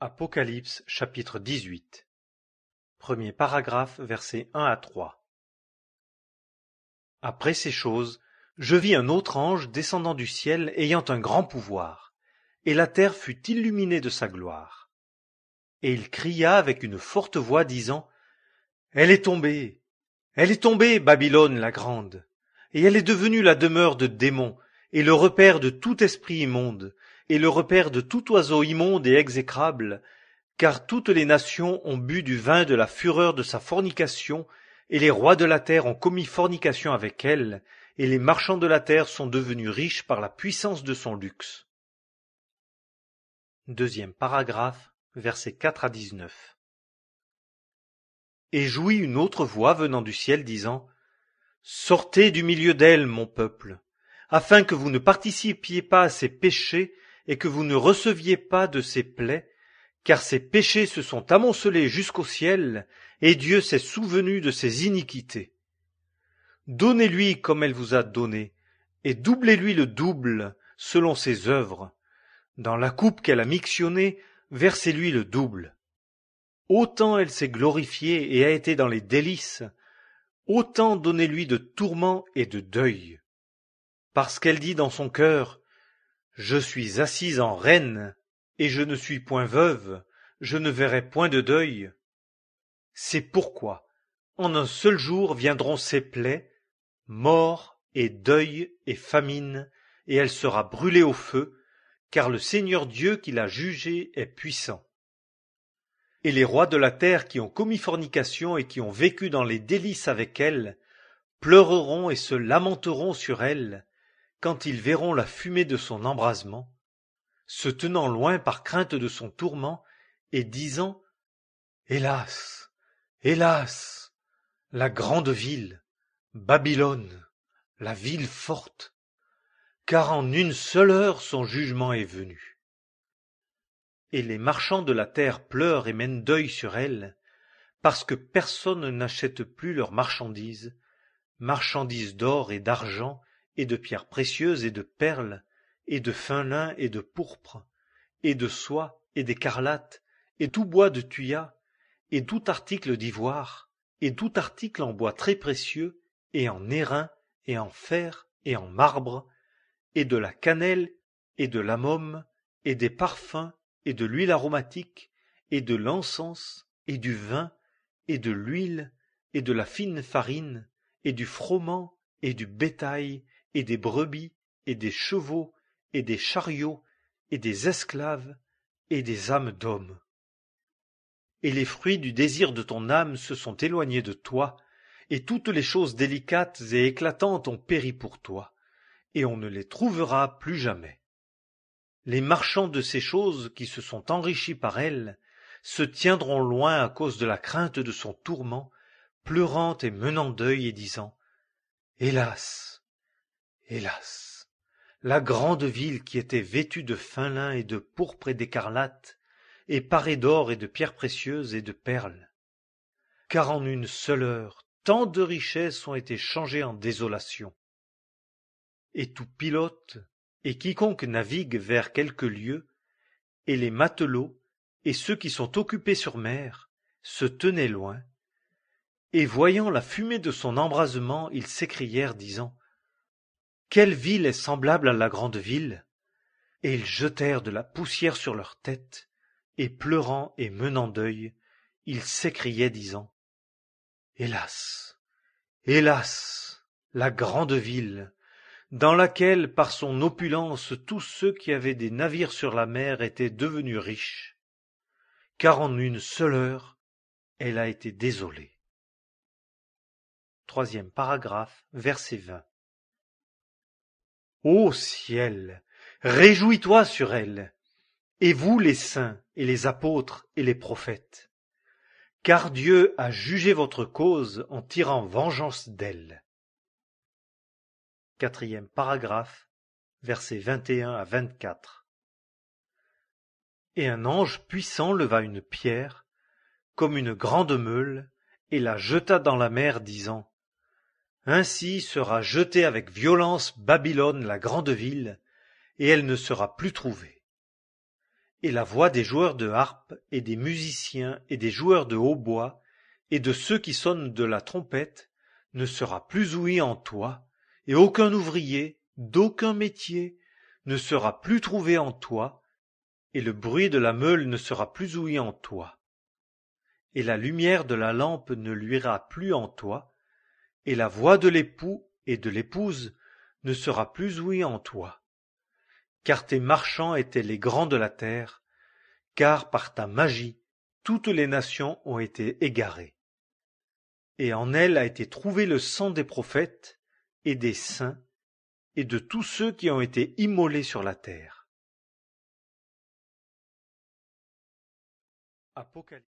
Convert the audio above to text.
Apocalypse chapitre 18. Premier paragraphe, versets 1 à 3. Après ces choses, je vis un autre ange descendant du ciel ayant un grand pouvoir, et la terre fut illuminée de sa gloire. Et il cria avec une forte voix, disant: Elle est tombée, Babylone la grande, et elle est devenue la demeure de démons, et le repaire de tout esprit immonde, et le repaire de tout oiseau immonde et exécrable, car toutes les nations ont bu du vin de la fureur de sa fornication, et les rois de la terre ont commis fornication avec elle, et les marchands de la terre sont devenus riches par la puissance de son luxe. Deuxième paragraphe, versets 4 à 19. Et j'ouïs une autre voix venant du ciel disant: Sortez du milieu d'elle, mon peuple, afin que vous ne participiez pas à ses péchés et que vous ne receviez pas de ses plaies, car ses péchés se sont amoncelés jusqu'au ciel, et Dieu s'est souvenu de ses iniquités. Donnez-lui comme elle vous a donné, et doublez-lui le double selon ses œuvres. Dans la coupe qu'elle a mixtionnée, versez-lui le double. Autant elle s'est glorifiée et a été dans les délices, autant donnez-lui de tourments et de deuil. Parce qu'elle dit dans son cœur: Je suis assise en reine, et je ne suis point veuve, je ne verrai point de deuil. C'est pourquoi, en un seul jour viendront ses plaies, mort et deuil et famine, et elle sera brûlée au feu, car le Seigneur Dieu qui l'a jugée est puissant. Et les rois de la terre qui ont commis fornication et qui ont vécu dans les délices avec elle, pleureront et se lamenteront sur elle, quand ils verront la fumée de son embrasement, se tenant loin par crainte de son tourment, et disant: Hélas, hélas, la grande ville, Babylone, la ville forte, car en une seule heure son jugement est venu. Et les marchands de la terre pleurent et mènent deuil sur elle, parce que personne n'achète plus leurs marchandises d'or et d'argent, et de pierres précieuses et de perles, et de fin lin et de pourpre, et de soie et d'écarlate, et tout bois de thuya, et tout article d'ivoire, et tout article en bois très précieux, et en airain, et en fer, et en marbre, et de la cannelle, et de l'amome, et des parfums, et de l'huile aromatique, et de l'encens, et du vin, et de l'huile, et de la fine farine, et du froment, et du bétail, et des brebis, et des chevaux, et des chariots, et des esclaves, et des âmes d'hommes. Et les fruits du désir de ton âme se sont éloignés de toi, et toutes les choses délicates et éclatantes ont péri pour toi, et on ne les trouvera plus jamais. Les marchands de ces choses qui se sont enrichis par elle se tiendront loin à cause de la crainte de son tourment, pleurant et menant deuil et disant: Hélas, hélas, la grande ville qui était vêtue de fin lin et de pourpre et d'écarlate, et parée d'or et de pierres précieuses et de perles. Car en une seule heure, tant de richesses ont été changées en désolation. Et tout pilote, et quiconque navigue vers quelque lieu, et les matelots, et ceux qui sont occupés sur mer, se tenaient loin, et voyant la fumée de son embrasement, ils s'écrièrent, disant: Quelle ville est semblable à la grande ville? Et ils jetèrent de la poussière sur leurs têtes, et pleurant et menant deuil, ils s'écriaient, disant: Hélas, hélas, la grande ville, dans laquelle, par son opulence, tous ceux qui avaient des navires sur la mer étaient devenus riches, car en une seule heure, elle a été désolée. Troisième paragraphe, verset 20. Ô ciel, réjouis-toi sur elle, et vous les saints et les apôtres et les prophètes, car Dieu a jugé votre cause en tirant vengeance d'elle. Quatrième paragraphe, versets 21 à 24. Et un ange puissant leva une pierre, comme une grande meule, et la jeta dans la mer, disant: Ainsi sera jetée avec violence Babylone la grande ville, et elle ne sera plus trouvée. Et la voix des joueurs de harpe, et des musiciens, et des joueurs de hautbois, et de ceux qui sonnent de la trompette, ne sera plus ouïe en toi, et aucun ouvrier, d'aucun métier, ne sera plus trouvé en toi, et le bruit de la meule ne sera plus ouï en toi. Et la lumière de la lampe ne luira plus en toi, et la voix de l'époux et de l'épouse ne sera plus ouïe en toi. Car tes marchands étaient les grands de la terre, car par ta magie toutes les nations ont été égarées. Et en elle a été trouvé le sang des prophètes et des saints et de tous ceux qui ont été immolés sur la terre. Apocalypse.